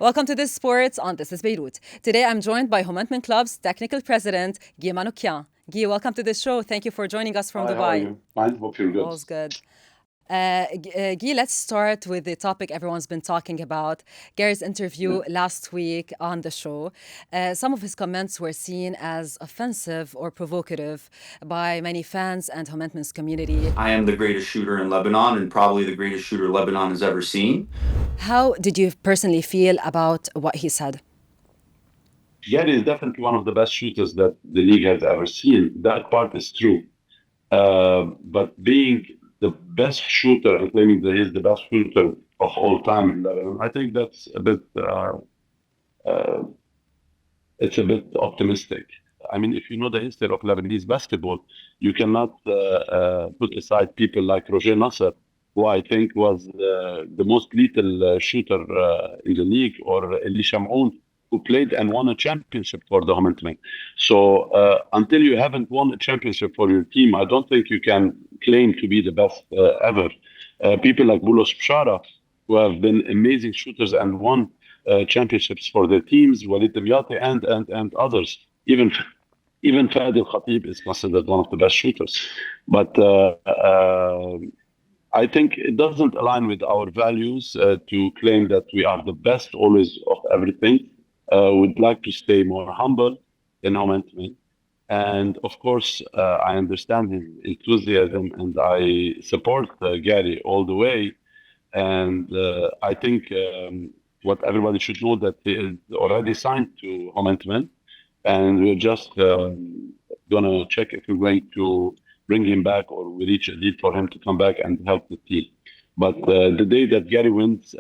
Welcome to This Sports on This is Beirut. Today I'm joined by Homenetmen Club's technical president, Guy Manoukian. Guy, welcome to the show. Thank you for joining us from Hi, Dubai. how are you? Fine, hope you're good. All's good. Guy, let's start with the topic everyone's been talking about. Gary's interview last week on the show. Some of his comments were seen as offensive or provocative by many fans and Homenetmen's community. I am the greatest shooter in Lebanon and probably the greatest shooter Lebanon has ever seen. How did you personally feel about what he said? Gary is definitely one of the best shooters that the league has ever seen. That part is true. But being the best shooter and claiming that he's the best shooter of all time in Lebanon, I think that's a bit, it's a bit optimistic. I mean, if you know the history of Lebanese basketball, you cannot put aside people like Roger Nasser, who I think was the most lethal shooter in the league, or Eli Shamoun, who played and won a championship for the Homenetmen. So until you haven't won a championship for your team, I don't think you can claim to be the best ever. People like Boulos Bshara, who have been amazing shooters and won championships for their teams, Walid Dimyati and others. Even Fadi Al-Khatib is considered one of the best shooters. But I think it doesn't align with our values to claim that we are the best always of everything. We'd like to stay more humble in Homenetmen. And of course, I understand his enthusiasm and I support Gary all the way. And I think what everybody should know that he is already signed to Homenetmen. And we're just gonna check if we're going to bring him back or we reach a deal for him to come back and help the team. But the day that Gary wins,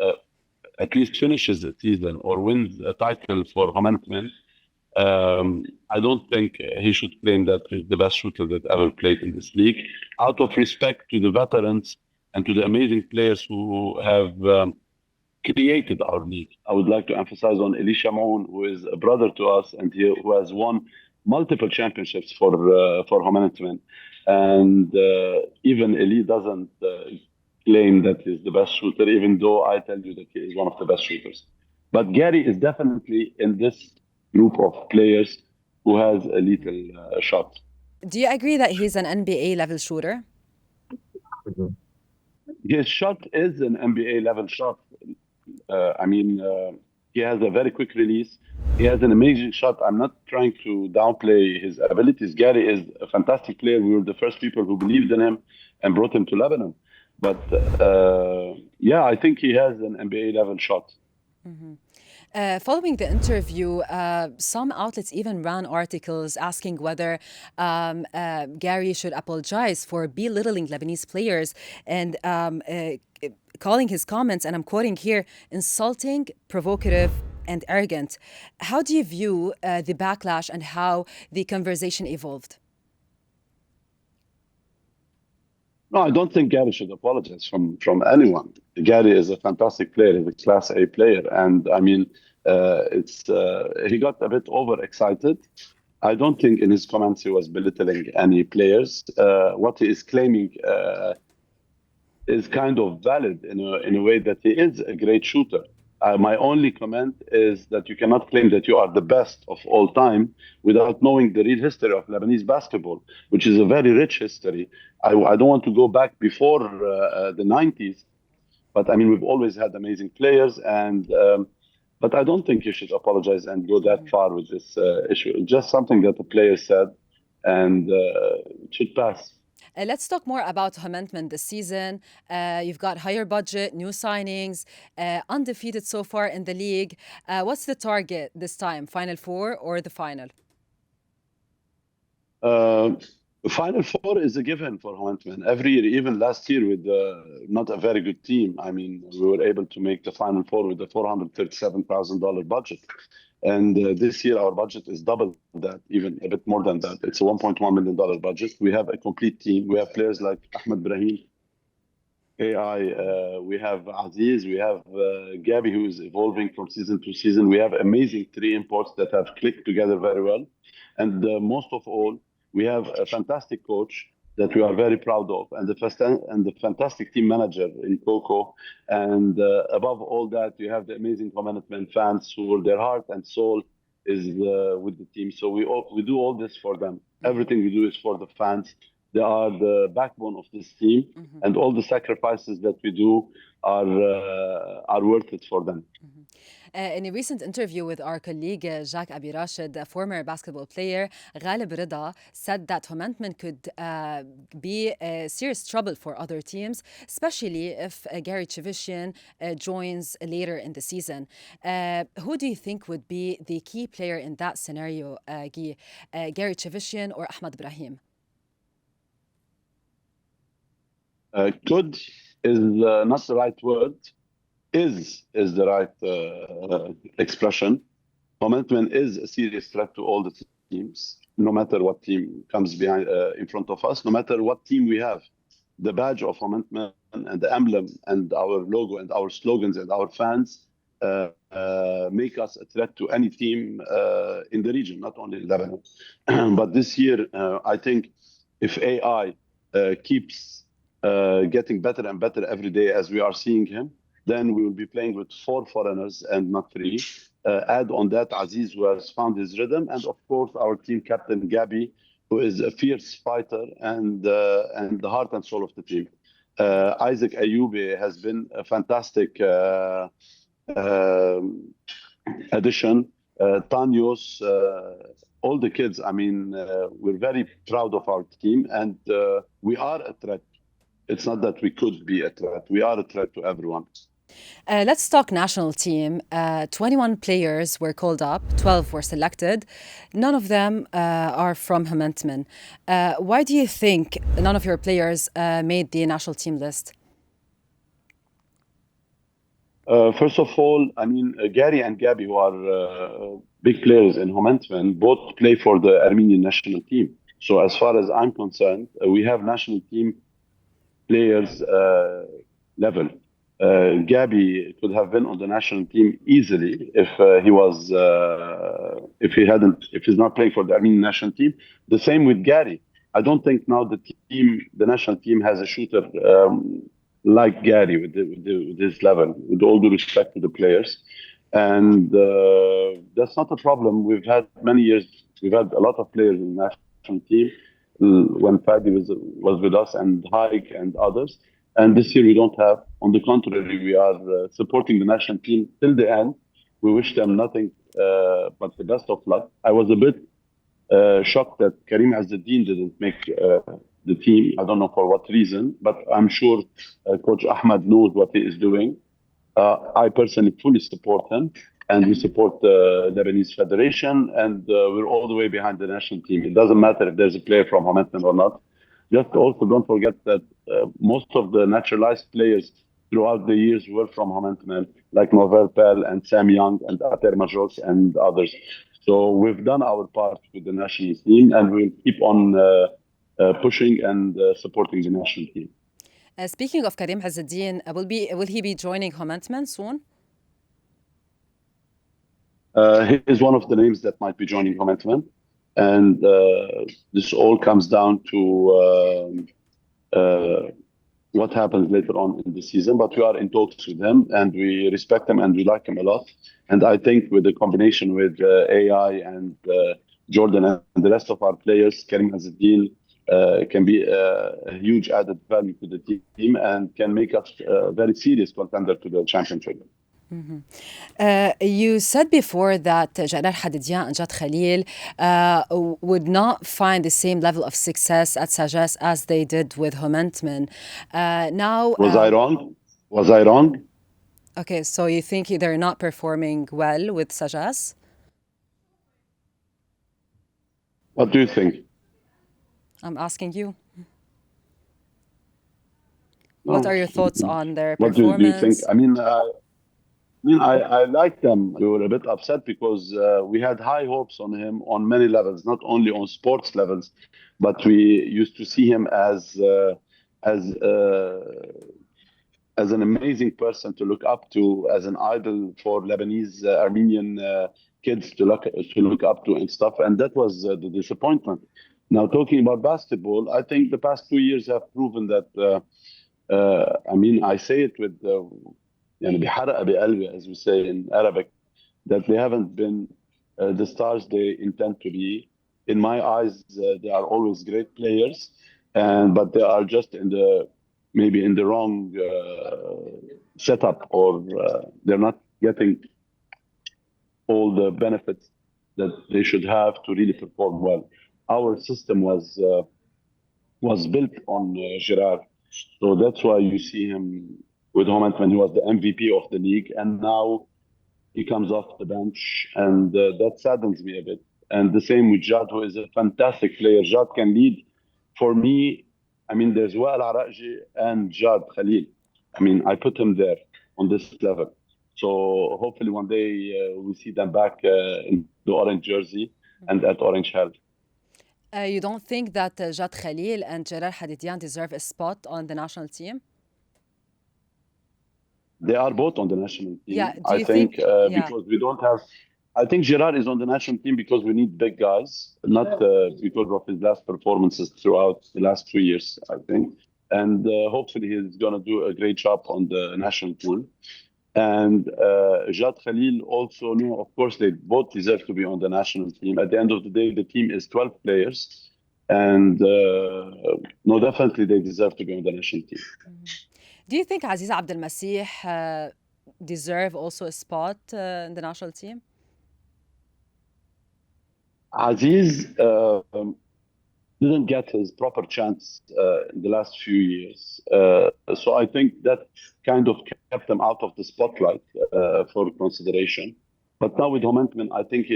at least finishes the season or wins a title for Homenetmen, I don't think he should claim that he's the best shooter that ever played in this league. Out of respect to the veterans and to the amazing players who have created our league. I would like to emphasize on Eli Shamoun, who is a brother to us and who has won multiple championships for Homenetmen. And even Eli doesn't claim that he's the best shooter, even though I tell you that he is one of the best shooters. But Gary is definitely in this group of players who has a lethal shot. Do you agree that he's an NBA level shooter? His shot is an NBA level shot. He has a very quick release. He has an amazing shot. I'm not trying to downplay his abilities. Gary is a fantastic player. We were the first people who believed in him and brought him to Lebanon. But I think he has an NBA level shot. Mm-hmm. Following the interview, some outlets even ran articles asking whether Gary should apologize for belittling Lebanese players and calling his comments, and I'm quoting here, insulting, provocative, and arrogant. How do you view the backlash and how the conversation evolved? No, I don't think Gary should apologize from anyone. Gary is a fantastic player. He's a Class A player, and I mean, he got a bit overexcited. I don't think in his comments he was belittling any players. What he is claiming is kind of valid in a way that he is a great shooter. My only comment is that you cannot claim that you are the best of all time without knowing the real history of Lebanese basketball, which is a very rich history. I don't want to go back before the 90s, but I mean, we've always had amazing players, but I don't think you should apologize and go that far with this issue. It's just something that the player said, and it should pass. Let's talk more about Homenetmen this season. You've got higher budget, new signings, undefeated so far in the league. What's the target this time? Final Four or the final? Final Four is a given for Homenetmen. Every year, even last year with not a very good team, I mean, we were able to make the Final Four with a $437,000 budget. And this year, our budget is double that, even a bit more than that. It's a $1.1 million budget. We have a complete team. We have players like Ahmed Brahim, AI. We have Aziz. We have Gabi, who is evolving from season to season. We have amazing three imports that have clicked together very well. And most of all, we have a fantastic coach that we are very proud of, and the fantastic team manager in Coco, and above all that, you have the amazing Homenetmen fans who their heart and soul is with the team. So we do all this for them. Everything we do is for the fans. They are the backbone of this team, and all the sacrifices that we do are worth it for them. In a recent interview with our colleague Jacques Abi Rashid, a former basketball player, Ghalib Rida said that Homenetmen could be a serious trouble for other teams, especially if Gary Chivichyan joins later in the season. Who do you think would be the key player in that scenario, Guy? Gary Chivichyan or Ahmed Ibrahim? Could is not the right word. Is the right expression. Homenetmen is a serious threat to all the teams, no matter what team comes behind in front of us, no matter what team we have. The badge of Homenetmen and the emblem and our logo and our slogans and our fans make us a threat to any team in the region, not only in Lebanon. But this year, I think if AI keeps getting better and better every day as we are seeing him, then we will be playing with 4 foreigners and not 3. Add on that Aziz, who has found his rhythm, and of course our team captain Gabi, who is a fierce fighter and the heart and soul of the team. Isaac Ayoubi has been a fantastic addition. Tanyos, all the kids. I mean, we're very proud of our team, and we are a threat. It's not that we could be a threat. We are a threat to everyone. Let's talk national team. 21 players were called up, 12 were selected. None of them are from Homenetmen. Why do you think none of your players made the national team list? First of all, I mean, Gary and Gabi, who are big players in Homenetmen, both play for the Armenian national team. So as far as I'm concerned, we have national team players level. Gabi could have been on the national team easily if if he's not playing for the Armenian national team. The same with Gary. I don't think now the national team has a shooter like Gary with his level. With all due respect to the players, and that's not a problem. We've had many years. We've had a lot of players in the national team when Fadi was with us and Haig and others. And this year we don't have. On the contrary, we are supporting the national team till the end. We wish them nothing but the best of luck. I was a bit shocked that Karim Azzeddin didn't make the team. I don't know for what reason, but I'm sure Coach Ahmed knows what he is doing. I personally fully support him, and we support the Lebanese Federation, and we're all the way behind the national team. It doesn't matter if there's a player from Homenetmen or not. Just also don't forget that most of the naturalized players throughout the years were from Homenetmen, like Novel Pell and Sam Young and Ater Majos and others. So we've done our part with the national team, and we'll keep on pushing and supporting the national team. Speaking of Karim Azzeddin, will he be joining Homenetmen soon? He is one of the names that might be joining Homenetmen. And this all comes down to what happens later on in the season. But we are in talks with him, and we respect him, and we like him a lot. And I think with the combination with AI and Jordan and the rest of our players, Karim Azzeddin can be a huge added value to the team and can make us a very serious contender to the championship. You said before that Gerard, Hadidian and Jad Khalil would not find the same level of success at Sagesse as they did with Homenetmen. Now, was I wrong? Was I wrong? Okay, so you think they're not performing well with Sagesse? What do you think? I'm asking you. No. What are your thoughts on their what performance? do you think? I mean, I like them. We were a bit upset because we had high hopes on him on many levels, not only on sports levels, but we used to see him as an amazing person to look up to, as an idol for Lebanese Armenian kids to look up to and stuff. And that was the disappointment. Now, talking about basketball, I think the past 2 years have proven that. I mean, I say it with يعني بحرقة بقلبي, as we say in Arabic, that they haven't been the stars they intend to be. In my eyes, they are always great players, and but they are just in the maybe in the wrong setup, or they're not getting all the benefits that they should have to really perform well. Our system was built on Gerard, so that's why you see him with Homenetmen. He was the MVP of the league, and now he comes off the bench, and that saddens me a bit. And the same with Jad, who is a fantastic player. Jad can lead. For me, I mean, there's Wael Araqji and Jad Khalil. I mean, I put him there on this level. So hopefully one day we see them back in the orange jersey and at Orange Health. You don't think that Jad Khalil and Gerard Hadidian deserve a spot on the national team? They are both on the national team. Yeah, do I you think think? Yeah. because we don't have. I think Gerard is on the national team because we need big guys, not because of his last performances throughout the last 2 years, I think. And hopefully he's going to do a great job on the national team. And Jad Khalil also, no, of course, they both deserve to be on the national team. At the end of the day, the team is 12 players. And no, definitely they deserve to be on the national team. Do you think Aziz Abdel Masih deserve also a spot in the national team? Aziz didn't get his proper chance in the last few years. So I think that kind of kept him out of the spotlight for consideration. But now with Homenetmen, I think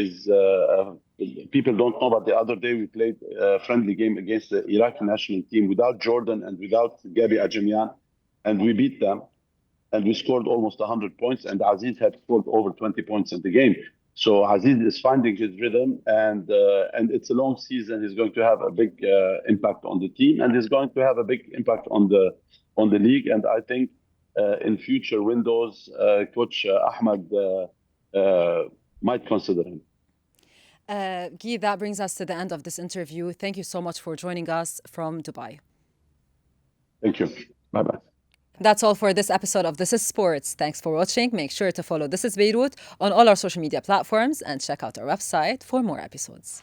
people don't know, but the other day we played a friendly game against the Iraqi national team without Jordan and without Gary Chivichyan, and we beat them. And we scored almost 100 points, and Aziz had scored over 20 points in the game. So Aziz is finding his rhythm, and it's a long season. He's going to have a big impact on the team, and he's going to have a big impact on the league. And I think in future windows, Coach Ahmed might consider him. Guy, that brings us to the end of this interview. Thank you so much for joining us from Dubai. Thank you. Bye-bye. That's all for this episode of This is Sports. Thanks for watching. Make sure to follow This is Beirut on all our social media platforms and check out our website for more episodes.